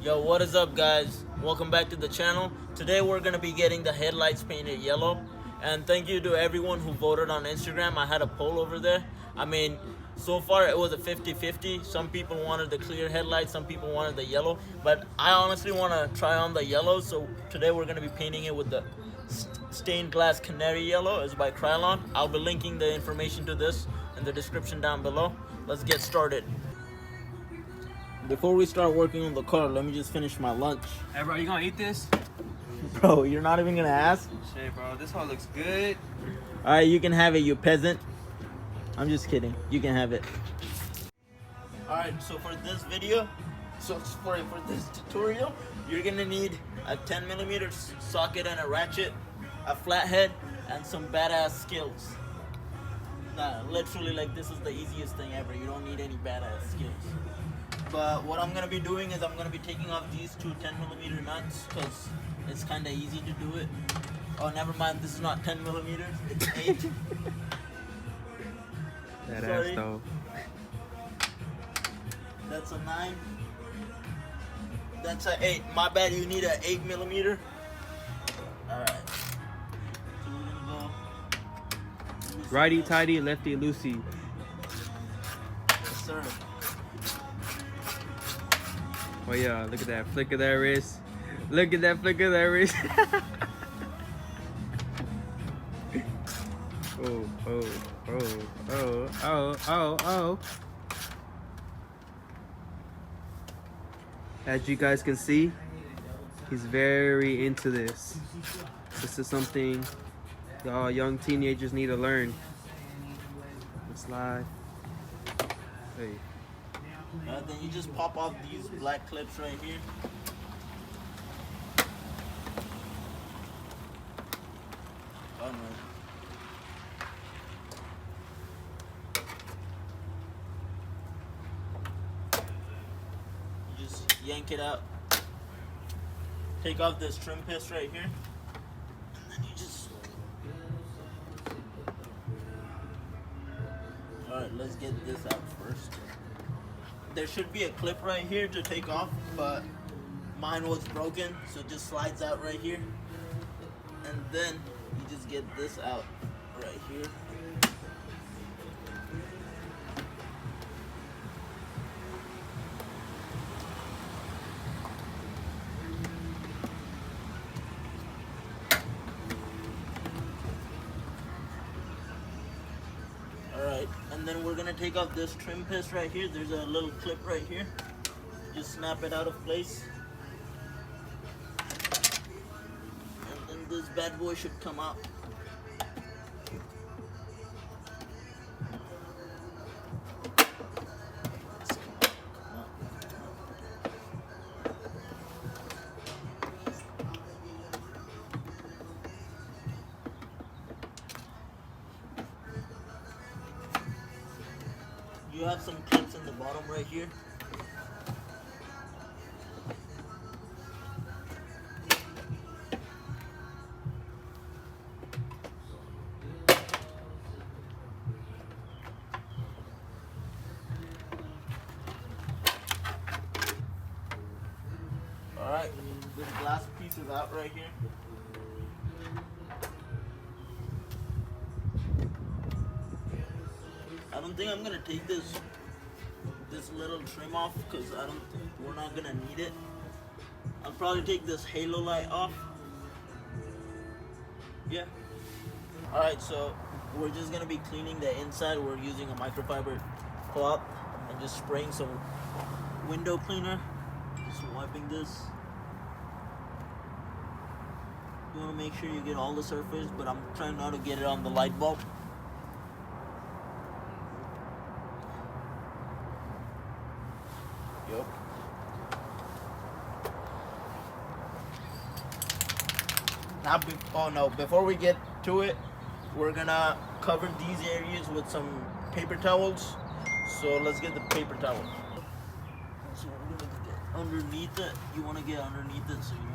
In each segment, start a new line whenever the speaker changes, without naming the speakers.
Yo, what is up, guys? Welcome back to the channel. Today we're gonna be getting the headlights painted yellow, and thank you to everyone who voted on Instagram. I had a poll over there. I mean, so far it was a 50-50. Some people wanted the clear headlights, some people wanted the yellow, but I honestly want to try on the yellow. So today we're gonna be painting it with the stained glass Canary Yellow. It's by Krylon. I'll be linking the information to this in the description down below. Let's get started. Before we start working on the car, let me just finish my lunch.
Hey, bro, you gonna eat this?
Bro, you're not even gonna ask?
Shit, bro, this one looks good.
Alright, you can have it, you peasant. I'm just kidding. You can have it. Alright, so for this video, for this tutorial, you're gonna need a 10mm socket and a ratchet, a flathead, and some badass skills. Nah, literally, like, this is the easiest thing ever. You don't need any badass skills. But what I'm gonna be doing is I'm gonna be taking off these two 10mm nuts because it's kind of easy to do it. Oh, never mind. This is not 10mm. It's 8.
That
Sorry.
ass though.
That's a 9. That's a 8. My bad. You need a 8mm. All right. So we're gonna go.
Righty tighty, lefty loosey.
Yes, sir.
Oh yeah, look at that flick of that wrist. Look at that flick of that wrist. Oh. As you guys can see, he's very into this. This is something y'all young teenagers need to learn. Let's slide. Hey.
Then you just pop off these black clips right here. Oh no. You just yank it out. Take off this trim piece right here. And then you just... Alright, let's get this out first. There should be a clip right here to take off, but mine was broken, so it just slides out right here. And then you just get this out right here. Alright, and then we're gonna take off this trim piece right here. There's a little clip right here. Just snap it out of place. And then this bad boy should come out. You have some clips in the bottom right here. Alright, this glass piece is out right here. I don't think I'm gonna take this little trim off because we're not gonna need it. I'll probably take this halo light off. Yeah. Alright, so we're just gonna be cleaning the inside. We're using a microfiber cloth and just spraying some window cleaner. Just wiping this. You wanna make sure you get all the surface, but I'm trying not to get it on the light bulb. Yep. Now, before we get to it, we're gonna cover these areas with some paper towels. So let's get the paper towels. So we're gonna get underneath it. You wanna get underneath it so you won't.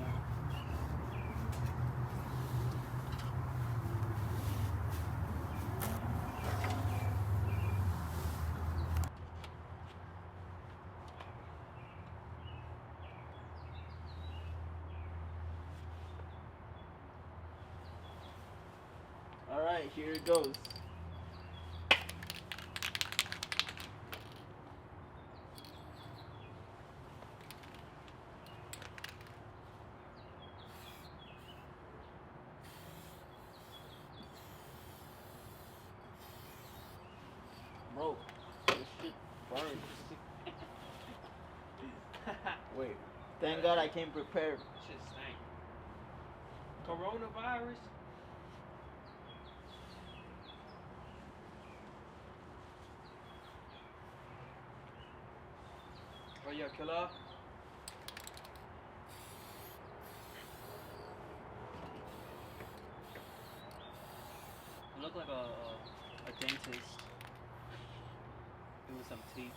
Alright, here it goes. Bro, this shit burns.
Wait,
Thank God I came prepared.
shit stank. Coronavirus? Oh yeah, killer. You look like a dentist doing some teeth.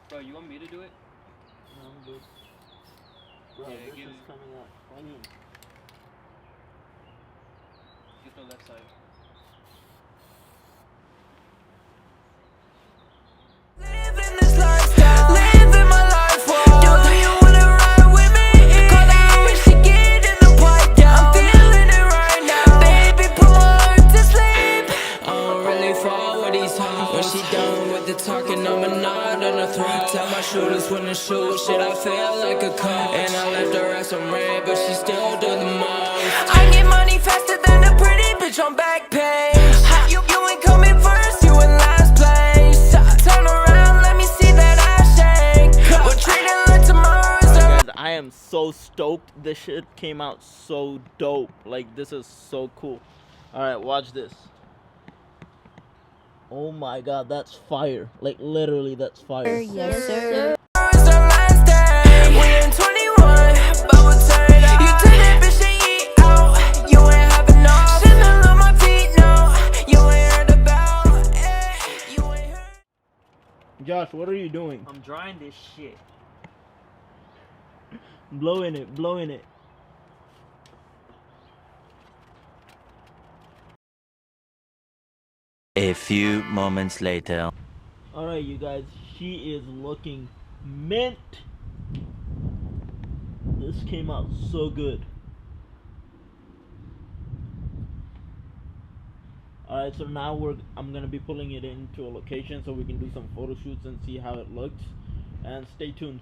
Bro, you want me to do it?
No, I'm good. Bro,
Yeah,
this
give
is
it-
coming out clean.
Get the left side.
Living this lifestyle, living my life. Do you wanna ride with me? 'Cause I wish to get in the pipe down. I'm feeling it right now. Baby, put my heart to sleep. I don't really fall with these hoes. When she done with the talking, I'ma nod on her throat. Tell my shooters when to shoot. Shit, I feel like a coach. And I left her at some red, but she still do the most. I get money faster than a pretty bitch on back page. You ain't coming first, you in last place. Turn around, let me see that ass shake. We're treating like tomorrow's
Guys, I am so stoked. This shit came out so dope. Like, this is so cool. Alright, watch this. Oh my god, that's fire. Like, literally, that's fire.
Yes, sir.
the last day. We in 21, but we'll turn up. You turn that bitch and eat out. You ain't having no. Chanel on my feet, no. You ain't heard about. You ain't heard.
Josh, what are you doing?
I'm drying this shit.
Blowing it, blowing it.
A few moments later.
Alright, you guys, she is looking mint. This came out so good. Alright, so now I'm gonna be pulling it into a location so we can do some photo shoots and see how it looks. And stay tuned.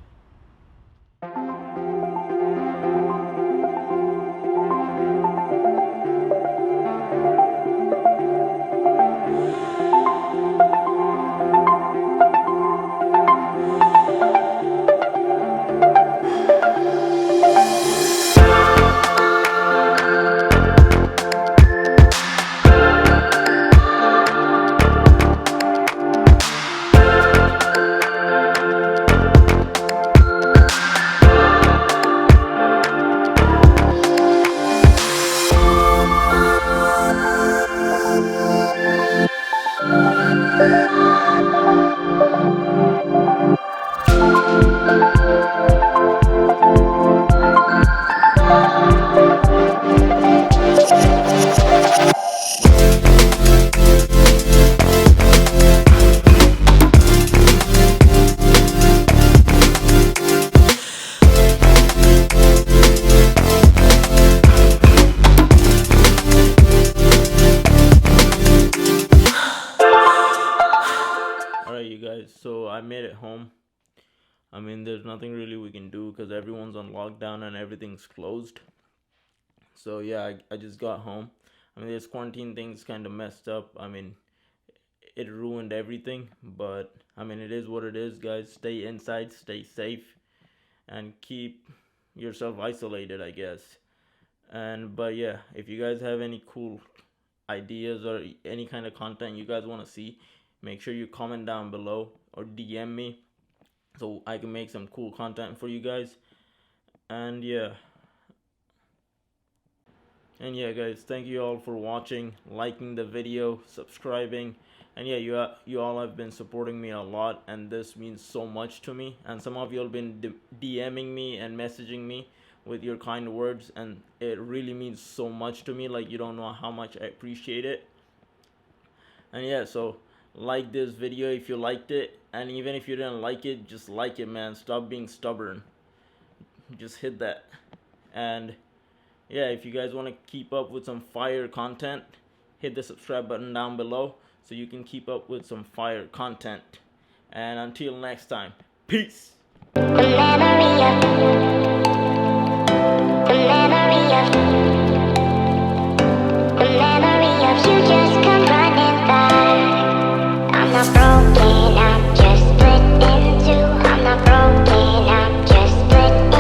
Alright, you guys, so I made it home. I mean, there's nothing really we can do because everyone's on lockdown and everything's closed. So yeah, I just got home. I mean, this quarantine thing's kind of messed up. I mean, it ruined everything, but I mean, it is what it is, guys. Stay inside, stay safe, and keep yourself isolated, I guess. But yeah, if you guys have any cool ideas or any kind of content you guys want to see, make sure you comment down below or DM me so I can make some cool content for you guys. And yeah, guys, thank you all for watching, liking the video, subscribing. And yeah, you all have been supporting me a lot, and this means so much to me. And some of you have been DMing me and messaging me with your kind words, and it really means so much to me. Like, you don't know how much I appreciate it. And yeah, so like this video if you liked it, and even if you didn't like it, just like it, man. Stop being stubborn. Just hit that. And yeah, if you guys want to keep up with some fire content, hit the subscribe button down below so you can keep up with some fire content. And until next time, peace.
The memory of